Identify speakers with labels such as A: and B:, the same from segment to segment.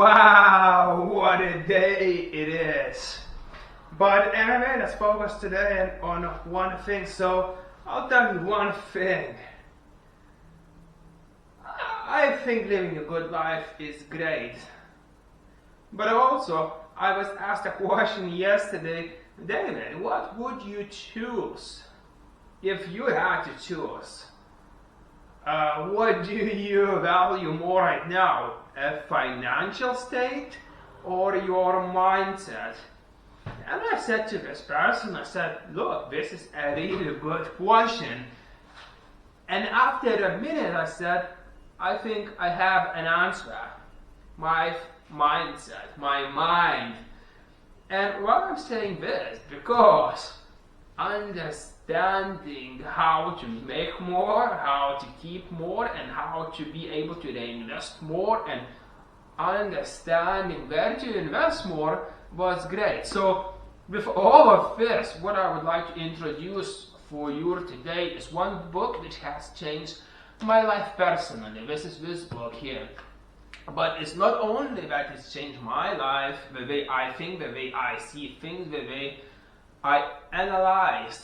A: Wow, what a day it is. But anyway, let's focus today on one thing. So I'll tell you one thing. I think living a good life is great. But also, I was asked a question yesterday, David, what would you choose if you had to choose? What do you value more right now? A financial state or your mindset? And I said to this person, I said, look, this is a really good question. And after a minute I said, I think I have an answer. My mindset, my mind. And why I'm saying this? Because understanding how to make more, how to keep more, and how to be able to reinvest more, and understanding where to invest more was great. So with all of this, what I would like to introduce for you today is one book which has changed my life personally. This is this book here. But it's not only that it's changed my life, the way I think, the way I see things, the way I analyzed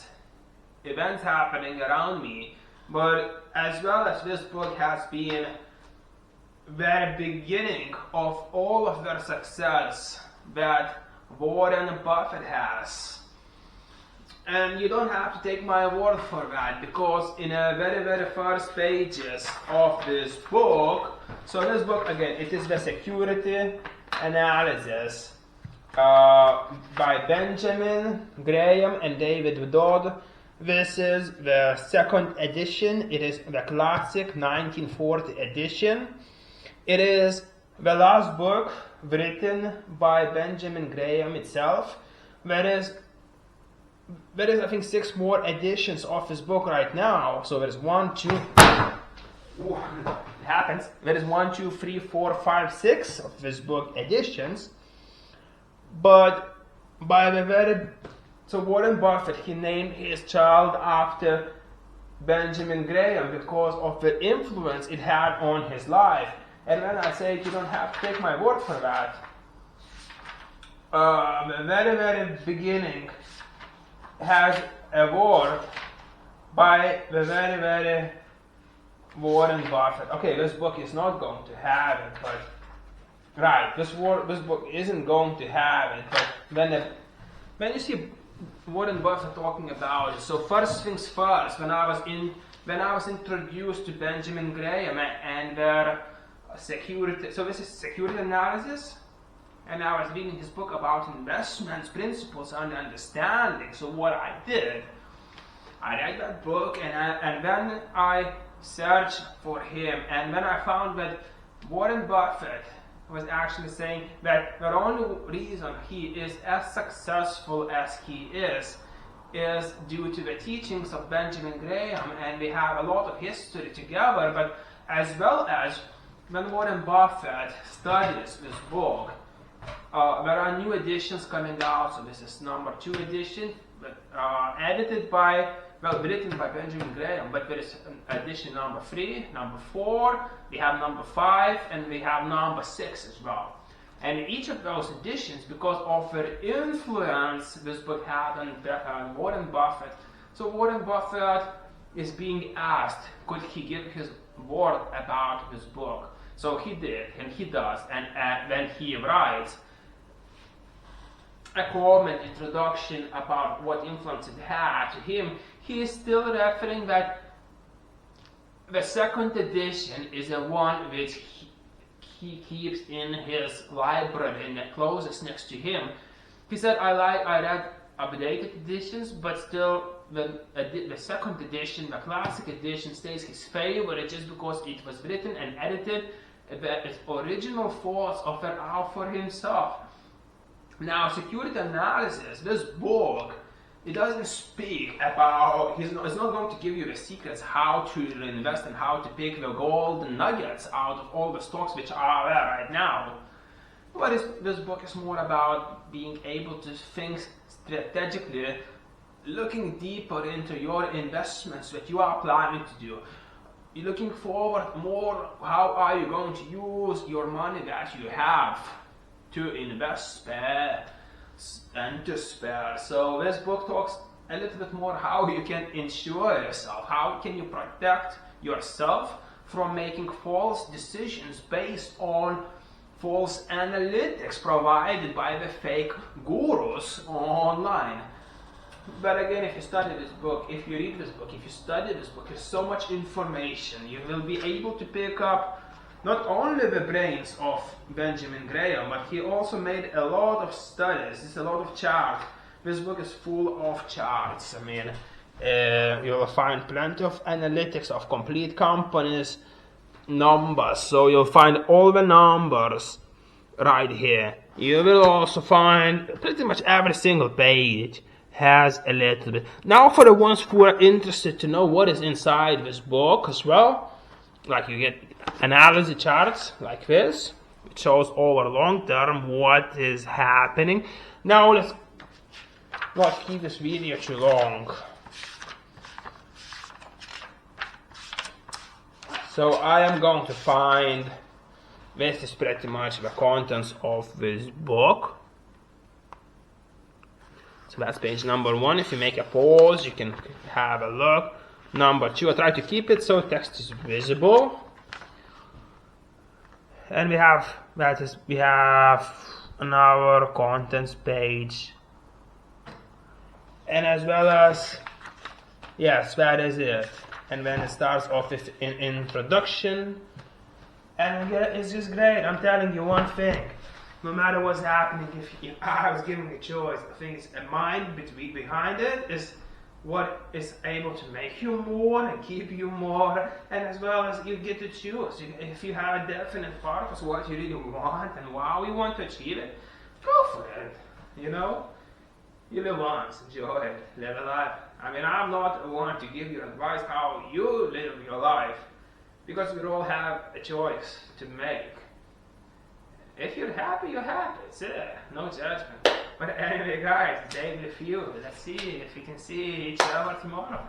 A: events happening around me, but as well as this book has been the beginning of all of the success that Warren Buffett has. And you don't have to take my word for that, because in the very first pages of this book, so this book again, it is the security analysis by Benjamin Graham and David Dodd. This is the second edition. It is the classic 1940 edition. It is the last book written by Benjamin Graham itself. There is I think 6 more editions of this book right now. So there's 1, 2, it happens. There is 1, 2, 3, 4, 5, 6 of this book editions. But by the so Warren Buffett, he named his child after Benjamin Graham because of the influence it had on his life. And when I say you don't have to take my word for that, the very beginning has a word by the very Warren Buffett. Okay, this book is not going to have it, but right, this book isn't going to have it. But when you see Warren Buffett talking about it, so first things first, when I was introduced to Benjamin Graham and their security, so this is security analysis. And I was reading his book about investments, principles, and understanding. So what I did, I read that book, and then I searched for him. And then I found that Warren Buffett was actually saying that the only reason he is as successful as he is due to the teachings of Benjamin Graham. And they have a lot of history together, but as well as when Warren Buffett studies this book, there are new editions coming out. So this is number 2 edition, but written by Benjamin Graham. But there is edition number 3, number 4, we have number 5, and we have number 6 as well. And each of those editions, because of the influence this book had on Warren Buffett, so Warren Buffett is being asked, could he give his word about this book? So he did, and he does, and then he writes a comment introduction about what influence it had to him. He is still referring that the second edition is the one which he keeps in his library and that closest next to him. He said, I read updated editions, but still the second edition, the classic edition, stays his favorite just because it was written and edited. The original thoughts of it out for himself. Now, security analysis, this book, it doesn't speak about, it's not going to give you the secrets how to invest and how to pick the gold nuggets out of all the stocks which are there right now. But this book is more about being able to think strategically, looking deeper into your investments that you are planning to do. you're looking forward more, how are you going to use your money that you have to invest, spare, and to spare. So this book talks a little bit more how you can insure yourself, how can you protect yourself from making false decisions based on false analytics provided by the fake gurus online. But again, if you study this book, if you read this book, if you study this book, there's so much information. You will be able to pick up not only the brains of Benjamin Graham, but he also made a lot of studies. There's a lot of charts. This book is full of charts. I mean, you will find plenty of analytics of complete companies, numbers. So you'll find all the numbers right here. You will also find pretty much every single page has a little bit. Now for the ones who are interested to know what is inside this book as well, like you get analysis charts like this. It shows over long term what is happening. Now let's not keep this video too long. So I am going to find, this is pretty much the contents of this book. So that's page number 1. If you make a pause, you can have a look. Number 2, I try to keep it so text is visible. And we have another contents page. And as well as, yes, that is it. And then it starts off with an introduction. And it's just great. I'm telling you one thing. No matter what's happening, if I was given a choice, I think it's a mind behind it is what is able to make you more and keep you more, and as well as you get to choose. If you have a definite purpose, what you really want and how you want to achieve it, go for it. You know, you live once, enjoy it, live a life. I mean, I'm not the one to give you advice how you live your life, because we all have a choice to make. If you're happy, you're happy. It's it. No judgment. But anyway, guys, David with you. Let's see if we can see each other tomorrow.